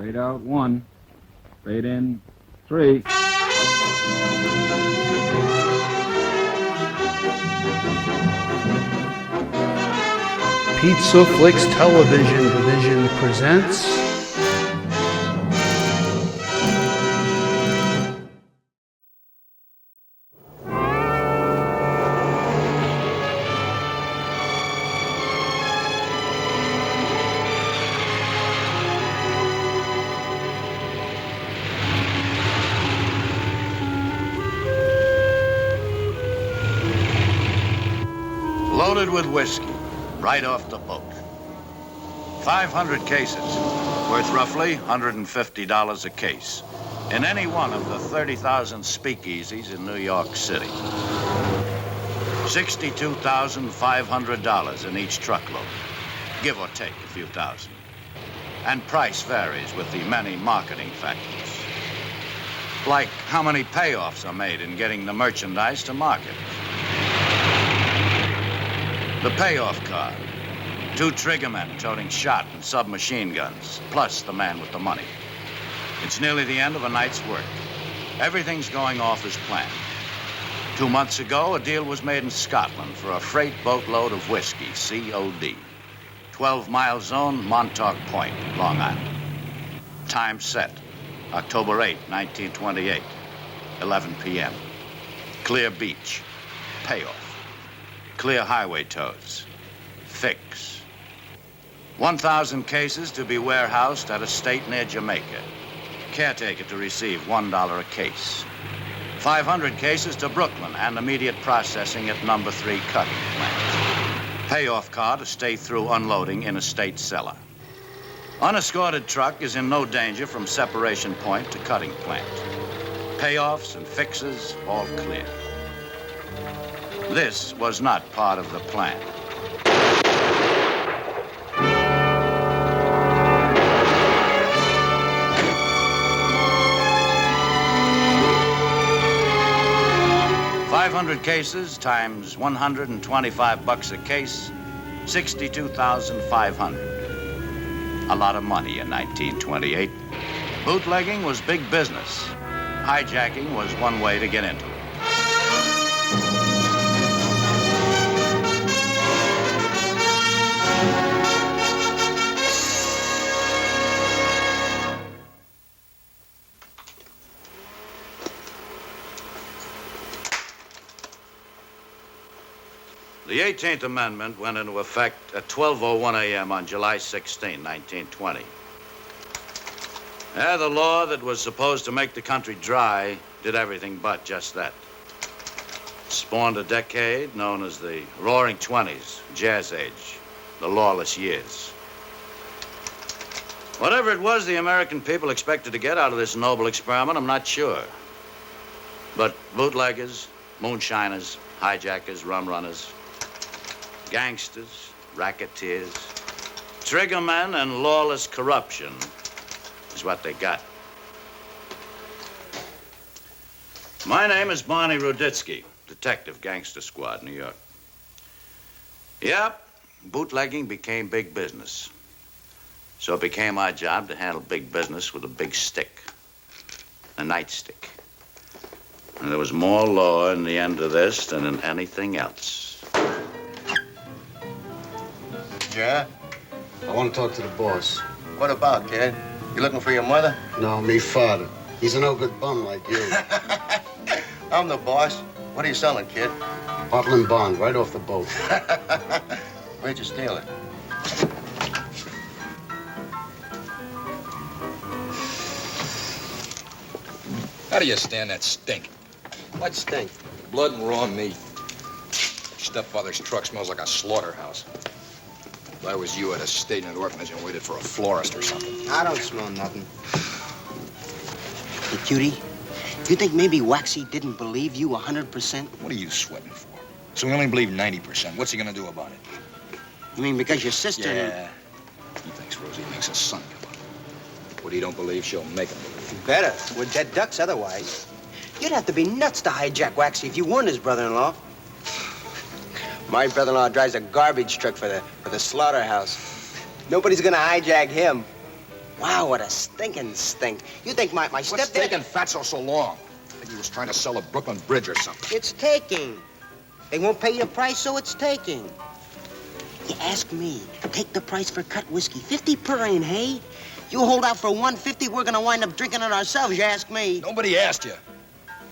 Fade out 1. Fade in 3. Pizza Flicks Television Division presents Loaded with whiskey, right off the boat. 500 cases, worth roughly $150 a case, in any one of the 30,000 speakeasies in New York City. $62,500 in each truckload, give or take a few thousand. And price varies with the many marketing factors. Like how many payoffs are made in getting the merchandise to market. The payoff card. 2 triggermen toting shot and submachine guns, plus the man with the money. It's nearly the end of a night's work. Everything's going off as planned. 2 months ago, a deal was made in Scotland for a freight boatload of whiskey, COD. 12-mile zone, Montauk Point, Long Island. Time set, October 8, 1928, 11 p.m. Clear beach, payoff. Clear highway tows. Fix. 1,000 cases to be warehoused at a state near Jamaica. Caretaker to receive $1 a case. 500 cases to Brooklyn and immediate processing at number 3 cutting plant. Payoff car to stay through unloading in a state cellar. Unescorted truck is in no danger from separation point to cutting plant. Payoffs and fixes all clear. This was not part of the plan. $500 cases times $125 a case, $62,500. A lot of money in 1928. Bootlegging was big business. Hijacking was one way to get into it. The 18th Amendment went into effect at 12:01 a.m. on July 16, 1920. The law that was supposed to make the country dry did everything but just that. Spawned a decade known as the Roaring Twenties, Jazz Age, the Lawless Years. Whatever it was the American people expected to get out of this noble experiment, I'm not sure. But bootleggers, moonshiners, hijackers, rum runners, gangsters, racketeers, triggermen, and lawless corruption is what they got. My name is Barney Ruditsky, Detective, Gangster Squad, New York. Yep, bootlegging became big business. So it became our job to handle big business with a big stick, a nightstick. And there was more law in the end of this than in anything else. Yeah? I want to talk to the boss. What about, kid? You looking for your mother? No, me father. He's a no-good bum like you. I'm the boss. What are you selling, kid? Bottle and bond, right off the boat. Where'd you steal it? How do you stand that stink? What stink? Blood and raw meat. Stepfather's truck smells like a slaughterhouse. If I was you, I'd have stayed in an orphanage and waited for a florist or something. I don't smell nothing. Hey, Cutie, you think maybe Waxy didn't believe you 100%? What are you sweating for? So he only believed 90%. What's he gonna do about it? You mean because your sister... Yeah. He thinks Rosie makes a son come up. What he don't believe, she'll make him believe. Better. We're dead ducks otherwise. You'd have to be nuts to hijack Waxy if you weren't his brother-in-law. My brother-in-law drives a garbage truck for the slaughterhouse. Nobody's gonna hijack him. Wow, what a stinking stink. You think my What's stepdad... taking Fatso so long? I think he was trying to sell a Brooklyn Bridge or something. It's taking. They won't pay you a price, so it's taking. You ask me, take the price for cut whiskey. 50 per, ain't hey? You hold out for 150, we're gonna wind up drinking it ourselves, you ask me. Nobody asked you.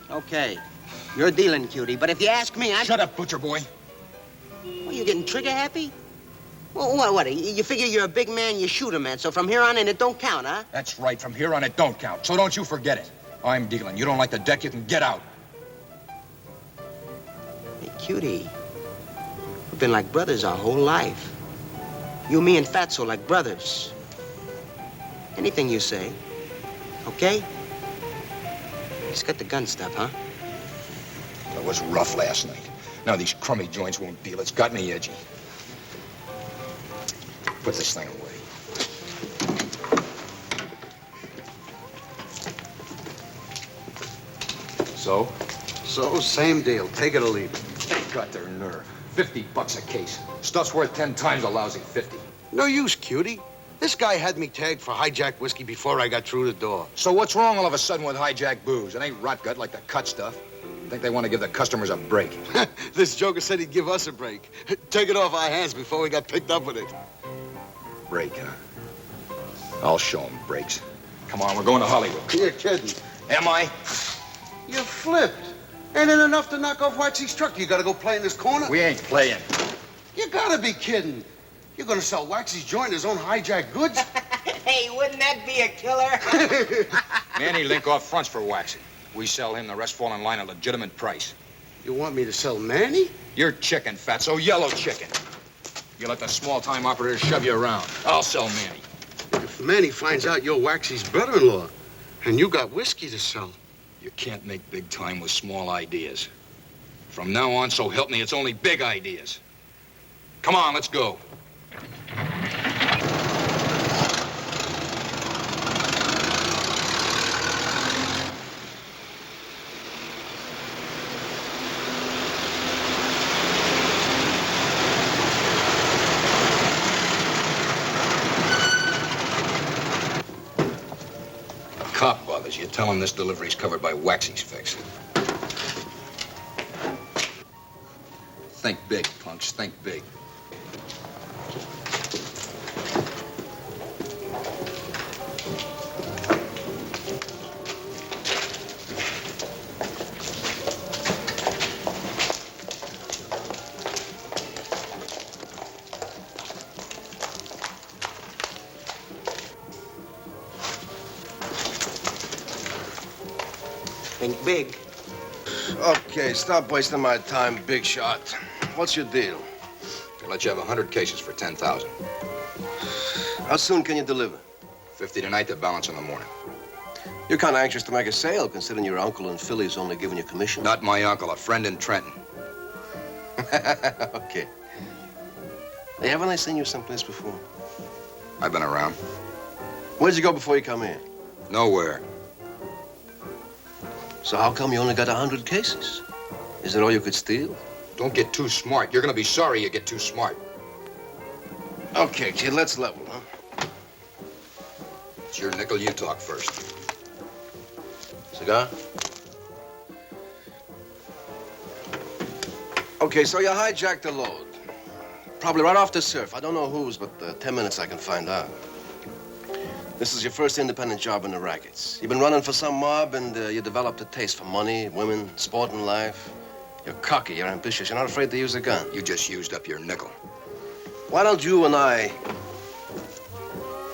Okay, you're dealing, cutie, but if you ask me, I'm... Shut up, butcher boy. What, you getting trigger happy? Well, what, you figure you're a big man, you shoot a man, so from here on in it don't count, huh? That's right. From here on, it don't count. So don't you forget it. I'm dealing. You don't like the deck, you can get out. Hey, cutie, we've been like brothers our whole life. You, me, and Fatso like brothers. Anything you say, okay? Just got the gun stuff, huh? It was rough last night. Now these crummy joints won't deal. It's got me edgy. Put this thing away. So? So, same deal. Take it or leave it. They got their nerve. $50 a case. Stuff's worth 10 times a lousy 50. No use, cutie. This guy had me tagged for hijack whiskey before I got through the door. So what's wrong all of a sudden with hijack booze? It ain't rot gut like the cut stuff. I think they want to give the customers a break. This joker said he'd give us a break. Take it off our hands before we got picked up with it. Break, huh? I'll show them breaks. Come on, we're going to Hollywood. You're kidding. Am I? You flipped. Ain't it enough to knock off Waxy's truck? You gotta go play in this corner? We ain't playing. You gotta be kidding. You're gonna sell Waxy's joint his own hijack goods? Hey, wouldn't that be a killer? Manny link off fronts for Waxy. We sell him, the rest fall in line at a legitimate price. You want me to sell Manny? You're chicken, Fatso, yellow chicken. You let the small-time operators shove you around. I'll sell Manny. If Manny finds out you're Waxy's brother-in-law, and you got whiskey to sell. You can't make big time with small ideas. From now on, so help me, it's only big ideas. Come on, let's go. Cop bothers you, tell him this delivery's covered by Waxy's fix. Think big, punks, think big. Think big. Okay, stop wasting my time, big shot. What's your deal? I'll let you have 100 cases for 10,000. How soon can you deliver? 50 tonight, the balance in the morning. You're kind of anxious to make a sale, considering your uncle in Philly's only giving you commission. Not my uncle, a friend in Trenton. Okay. Hey, haven't I seen you someplace before? I've been around. Where'd you go before you come here? Nowhere. So how come you only got 100 cases? Is that all you could steal? Don't get too smart. You're gonna be sorry you get too smart. Okay, kid, let's level, huh? It's your nickel, you talk first. Cigar? Okay, so you hijacked the load. Probably right off the surf. I don't know whose, but 10 minutes I can find out. This is your first independent job in the rackets. You've been running for some mob, and you developed a taste for money, women, sport, and life. You're cocky, you're ambitious, you're not afraid to use a gun. You just used up your nickel. Why don't you and I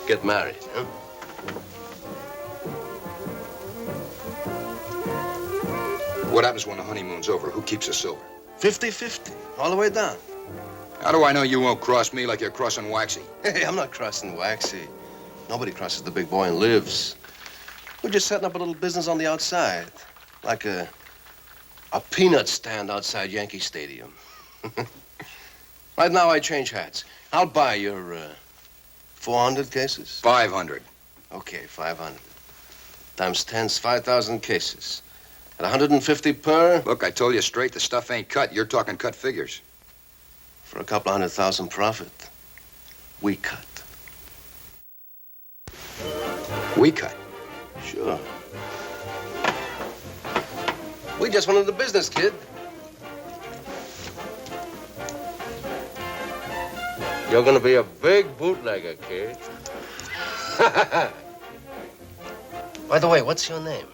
get married, huh? What happens when the honeymoon's over? Who keeps the silver? 50-50, all the way down. How do I know you won't cross me like you're crossing Waxy? Hey, I'm not crossing Waxy. Nobody crosses the big boy and lives. We're just setting up a little business on the outside, like a peanut stand outside Yankee Stadium. Right now, I change hats. I'll buy your 400 cases. 500. Okay, 500. Times 10's 5,000 cases. At 150 per. Look, I told you straight, the stuff ain't cut. You're talking cut figures. For a couple 100,000 profit, we cut. We cut. Sure. We just went into business, kid. You're gonna be a big bootlegger, kid. By the way, what's your name?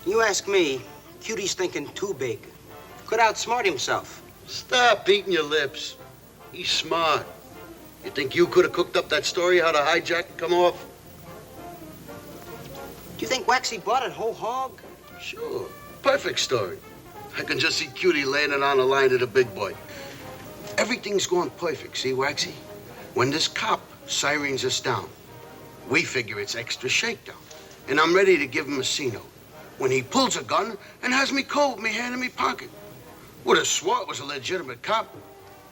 You ask me, Cutie's thinking too big. Could outsmart himself. Stop beating your lips. He's smart. You think you could have cooked up that story how the hijack come off? Do you think Waxy bought it whole hog? Sure. Perfect story. I can just see Cutie laying it on the line to the big boy. Everything's going perfect, see, Waxy? When this cop sirens us down, we figure it's extra shakedown. And I'm ready to give him a C-note. When he pulls a gun and has me cold, me hand in me pocket. Would have swore it was a legitimate cop.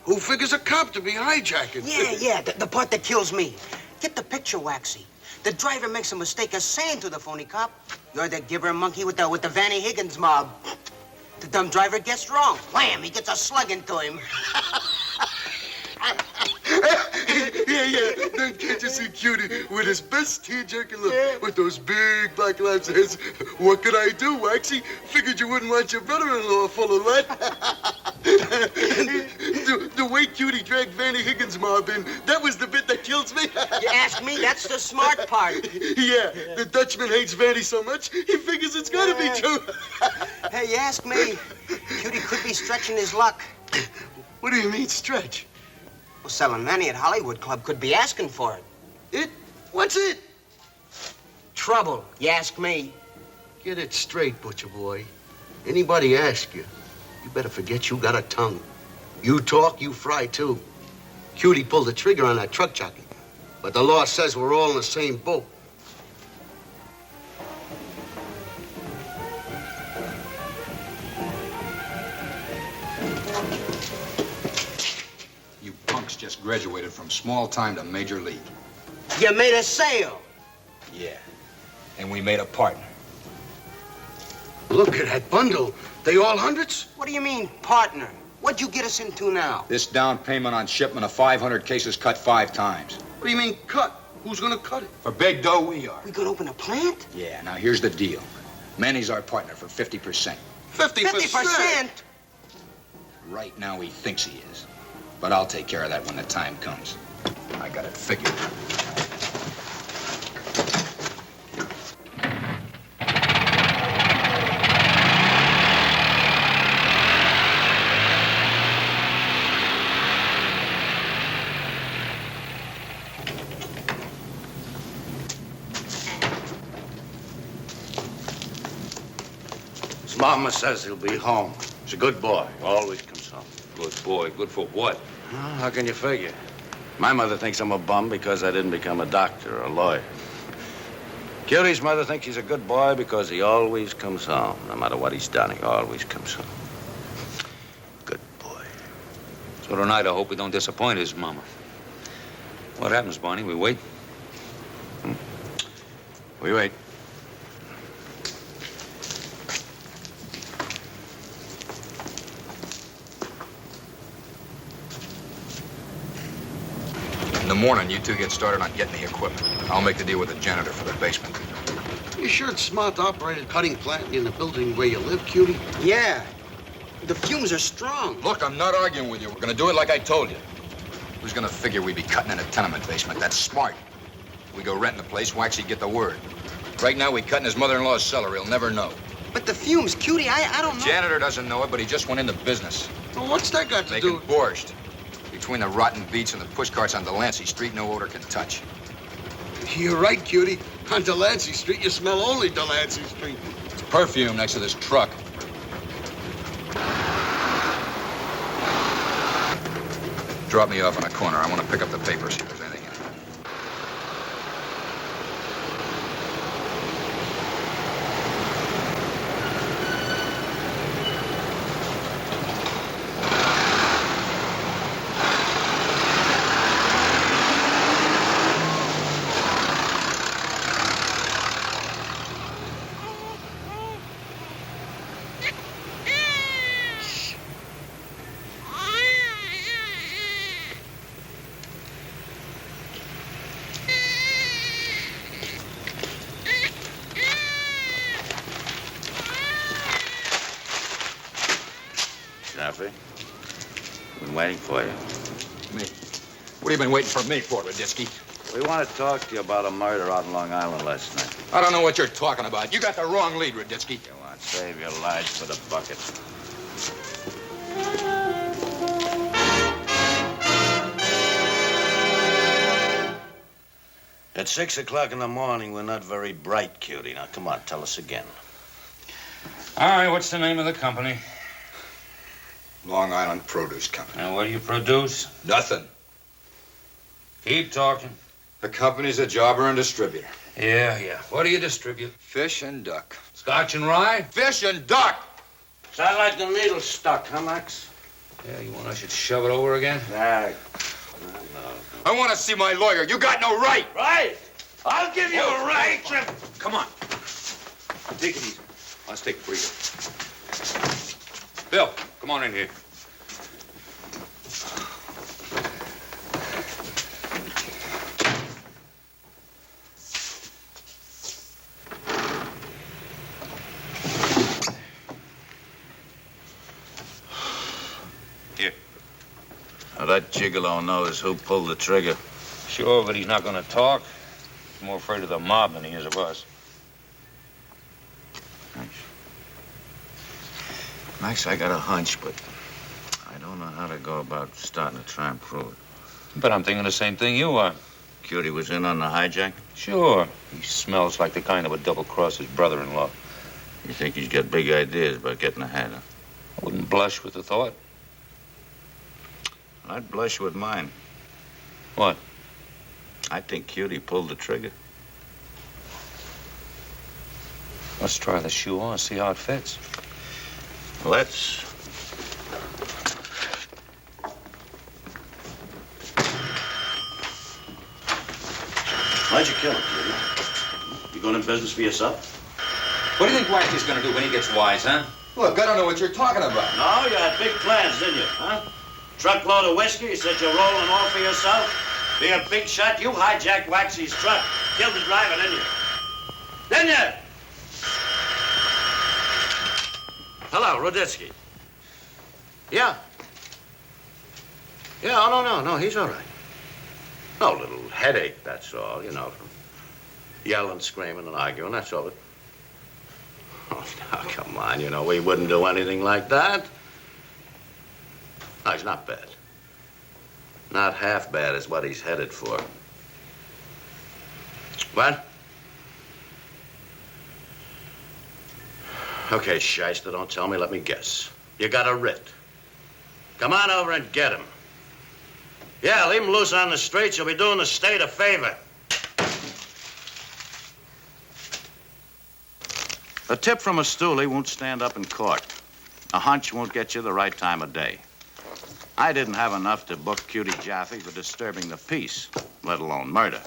Who figures a cop to be hijacking? Yeah, the part that kills me. Get the picture, Waxy. The driver makes a mistake of saying to the phony cop, "You're the gibber monkey with the Vanny Higgins mob." The dumb driver gets wrong. Wham! He gets a slug into him. Yeah. Then can't you see Cutie with his best tear-jerking look, with those big black laps says, "What could I do, Waxy? Figured you wouldn't want your brother-in-law full of lead." The way Cutie dragged Vanny Higgins' mob in, that was the bit that kills me. You ask me, that's the smart part. Yeah, the Dutchman hates Vanny so much, he figures it's gotta be true. Hey, you ask me, Cutie could be stretching his luck. What do you mean, stretch? Well, selling Vanny at Hollywood Club could be asking for it. It? What's it? Trouble, you ask me. Get it straight, butcher boy. Anybody ask you, you better forget you got a tongue. You talk, you fry, too. Cutie pulled the trigger on that truck jockey. But the law says we're all in the same boat. You punks just graduated from small time to major league. You made a sale. Yeah. And we made a partner. Look at that bundle. They all hundreds? What do you mean, partner? What'd you get us into now? This down payment on shipment of 500 cases cut 5 times. What do you mean, cut? Who's gonna cut it? For big dough, we are. We could open a plant? Yeah, now here's the deal. Manny's our partner for 50%. 50%? Right now, he thinks he is. But I'll take care of that when the time comes. I got it figured. His mama says he'll be home. He's a good boy. Always comes home. Good boy. Good for what? Well, how can you figure? My mother thinks I'm a bum because I didn't become a doctor or a lawyer. Cutie's mother thinks he's a good boy because he always comes home. No matter what he's done, he always comes home. Good boy. So tonight, I hope we don't disappoint his mama. What happens, Barney? We wait? We wait. In the morning, you two get started on getting the equipment. I'll make the deal with the janitor for the basement. You sure it's smart to operate a cutting plant in the building where you live, Cutie? Yeah. The fumes are strong. Look, I'm not arguing with you. We're gonna do it like I told you. Who's gonna figure we'd be cutting in a tenement basement? That's smart. We go renting the place, Waxy get the word. Right now, we cut in his mother-in-law's cellar. He'll never know. But the fumes, Cutie, I don't know. Janitor doesn't know it, but he just went into business. Well, what's that got to do Making borscht. Between the rotten beets and the pushcarts on Delancey Street, no odor can touch. You're right, Cutie. On Delancey Street, you smell only Delancey Street. It's perfume next to this truck. Drop me off on a corner. I want to pick up the papers if there's anything in it. waiting for you. Me? What have you been waiting for me for, Ruditsky? We want to talk to you about a murder out in Long Island last night. I don't know what you're talking about. You got the wrong lead, Ruditsky. You want to save your lives for the bucket. At 6 o'clock in the morning, we're not very bright, Cutie. Now, come on, tell us again. All right, what's the name of the company? Long Island Produce Company. And what do you produce? Nothing. Keep talking. The company's a jobber and distributor. Yeah. What do you distribute? Fish and duck. Scotch and rye? Fish and duck! Sound like the needle stuck, huh, Max? Yeah, you want I should shove it over again? Right. I want to see my lawyer. You got no right. Right? I'll give you a right. Come on. Take it easy. Let's take a breather. Bill, come on in here. Now, that gigolo knows who pulled the trigger. Sure, but he's not going to talk. He's more afraid of the mob than he is of us. Max, I got a hunch, but I don't know how to go about starting to try and prove it. But I'm thinking the same thing you are. Cutie was in on the hijack? Sure. He smells like the kind of a double-cross his brother-in-law. You think he's got big ideas about getting ahead, huh? I wouldn't blush with the thought. I'd blush with mine. What? I think Cutie pulled the trigger. Let's try the shoe on, see how it fits. Let's. Why'd you kill him, Cutie? You going in business for yourself? What do you think Waxy's gonna do when he gets wise, huh? Look, I don't know what you're talking about. No, you had big plans, didn't you, huh? Truckload of whiskey, you said you're rolling all for yourself? Be a big shot, you hijacked Waxy's truck. Killed the driver, didn't you? Didn't you? Hello, Ruditsky. Yeah. Yeah, oh, no, he's all right. No, little headache, that's all, you know, from yelling, screaming, and arguing, that's all. Oh, now, come on, you know, we wouldn't do anything like that. No, he's not bad. Not half bad is what he's headed for. What? Okay, shyster, don't tell me, let me guess. You got a writ. Come on over and get him. Yeah, leave him loose on the streets. You'll be doing the state a favor. A tip from a stoolie won't stand up in court. A hunch won't get you the right time of day. I didn't have enough to book Cutie Jaffe for disturbing the peace, let alone murder.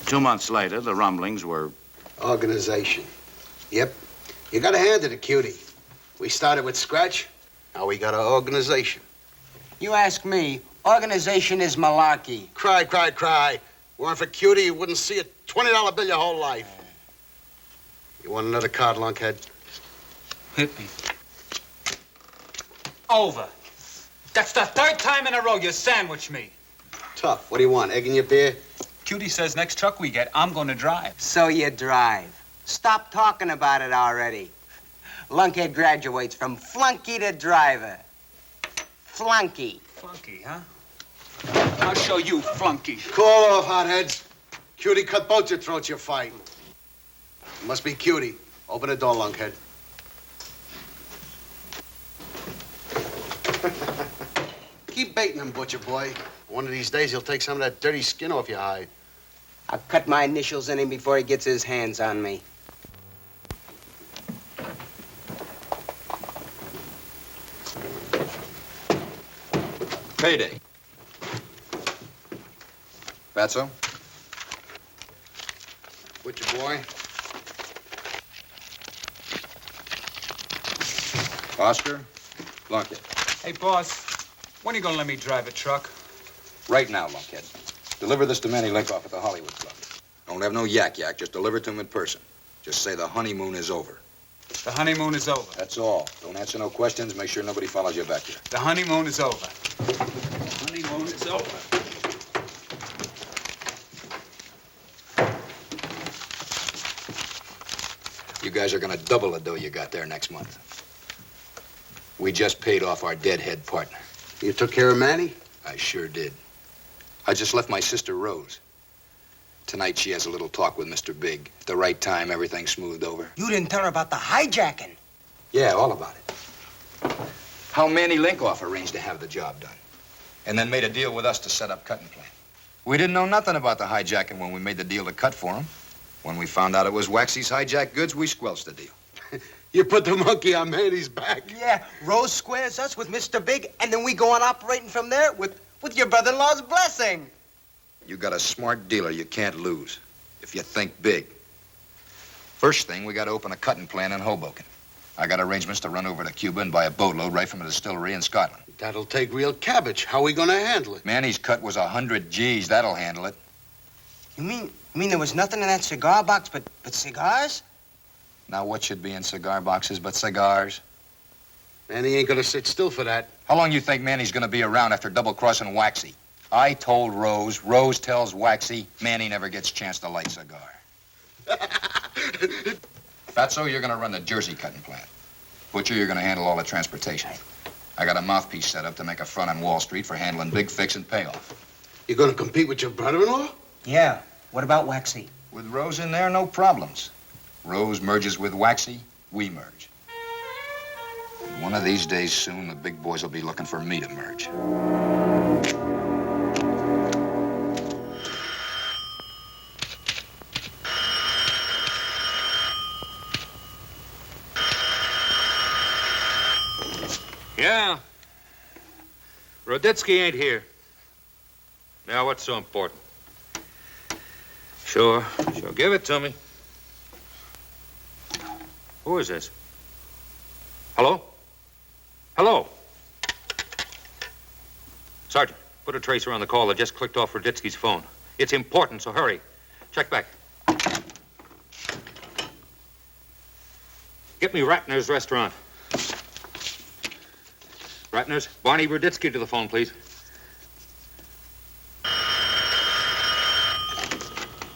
Two months later, the rumblings were... Organization. Yep. You gotta hand it to Cutie. We started with scratch. Now we got an organization. You ask me, organization is malarkey. Cry. Weren't for Cutie, you wouldn't see a $20 bill your whole life. You want another card, lunkhead? Hit me. Over. That's the third time in a row you sandwiched me. Tough. What do you want, egg in your beer? Cutie says next truck we get, I'm gonna drive. So you drive. Stop talking about it already. Lunkhead graduates from flunky to driver. Flunky. Flunky, huh? I'll show you, flunky. Call off, hotheads. Cutie cut both your throats you're fighting. Must be Cutie. Open the door, lunkhead. Keep baiting him, butcher boy. One of these days, he'll take some of that dirty skin off your hide. I'll cut my initials in him before he gets his hands on me. Payday. Fatso? Butcher boy. Oscar? Lunkhead. Hey, boss, when are you gonna let me drive a truck? Right now, Lunkhead. Deliver this to Manny Linkoff at the Hollywood Club. Don't have no yak, just deliver it to him in person. Just say the honeymoon is over. The honeymoon is over. That's all. Don't answer no questions. Make sure nobody follows you back here. The honeymoon is over. The honeymoon is over. You guys are gonna double the dough you got there next month. We just paid off our deadhead partner. You took care of Manny? I sure did. I just left my sister Rose. Tonight she has a little talk with Mr. Big. At the right time, everything's smoothed over. You didn't tell her about the hijacking. Yeah, all about it. How Manny Linkoff arranged to have the job done. And then made a deal with us to set up cutting plant. We didn't know nothing about the hijacking when we made the deal to cut for him. When we found out it was Waxy's hijacked goods, we squelched the deal. You put the monkey on Manny's back. Yeah, Rose squares us with Mr. Big, and then we go on operating from there with your brother-in-law's blessing. You got a smart dealer you can't lose, if you think big. First thing, we got to open a cutting plant in Hoboken. I got arrangements to run over to Cuba and buy a boatload right from a distillery in Scotland. That'll take real cabbage. How are we gonna handle it? Manny's cut was 100 G's. That'll handle it. You mean there was nothing in that cigar box but cigars? Now, what should be in cigar boxes but cigars? Manny ain't gonna sit still for that. How long you think Manny's gonna be around after double-crossing Waxy? I told Rose, Rose tells Waxy, Manny never gets a chance to light a cigar. Fatso, you're gonna run the Jersey cutting plant. Butcher, you're gonna handle all the transportation. I got a mouthpiece set up to make a front on Wall Street for handling big fix and payoff. You're gonna compete with your brother-in-law? Yeah. What about Waxy? With Rose in there, no problems. Rose merges with Waxy, we merge. And one of these days soon, the big boys will be looking for me to merge. Yeah. Ruditsky ain't here. Now, what's so important? Sure. Give it to me. Who is this? Hello? Hello? Sergeant, put a tracer on the call that just clicked off Ruditsky's phone. It's important, so hurry. Check back. Get me Ratner's restaurant. Ratner's, Barney Ruditsky to the phone, please.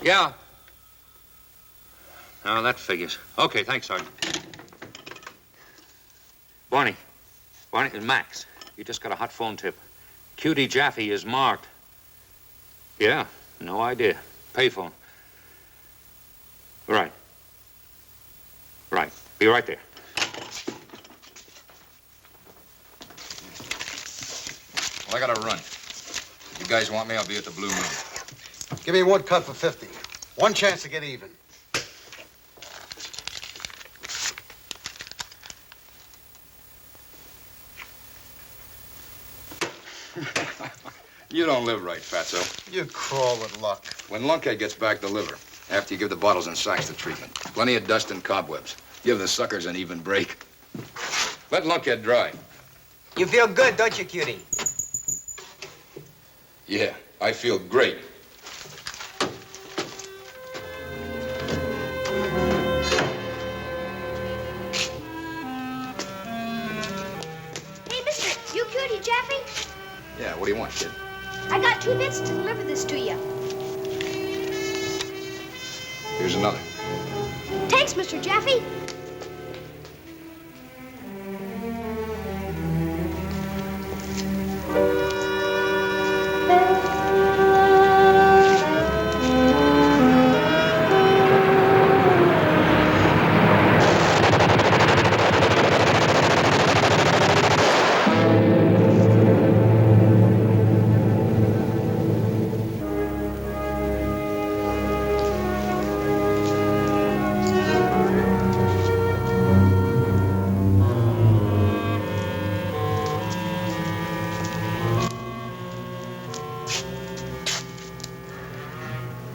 Yeah. Oh, that figures. Okay, thanks, Sergeant. Barney, it's Max. You just got a hot phone tip. CUTIE Jaffe is marked. Yeah, no idea. Payphone. Right. Be right there. Well, I gotta run. If you guys want me, I'll be at the Blue Moon. Give me one cut for 50. One chance to get even. You don't live right, Fatso. You crawl with luck. When Lunkhead gets back, deliver. After you give the bottles and sacks the treatment. Plenty of dust and cobwebs. Give the suckers an even break. Let Lunkhead dry. You feel good, don't you, Cutie? Yeah, I feel great. Hey, mister, you CUTIE Jaffe? Yeah, what do you want, kid? I got 2 bits to deliver this to you. Here's another. Thanks, Mr. Jaffe.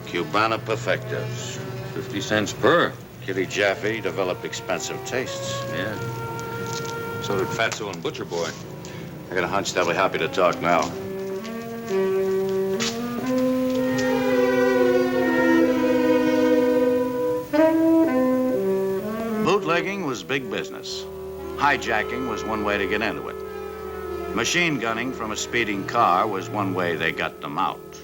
Cubana perfectos. 50 cents per. CUTIE Jaffe developed expensive tastes. Yeah. So did Fatso and Butcher Boy. I got a hunch they'll be happy to talk now. Bootlegging was big business. Hijacking was one way to get into it. Machine gunning from a speeding car was one way they got them out.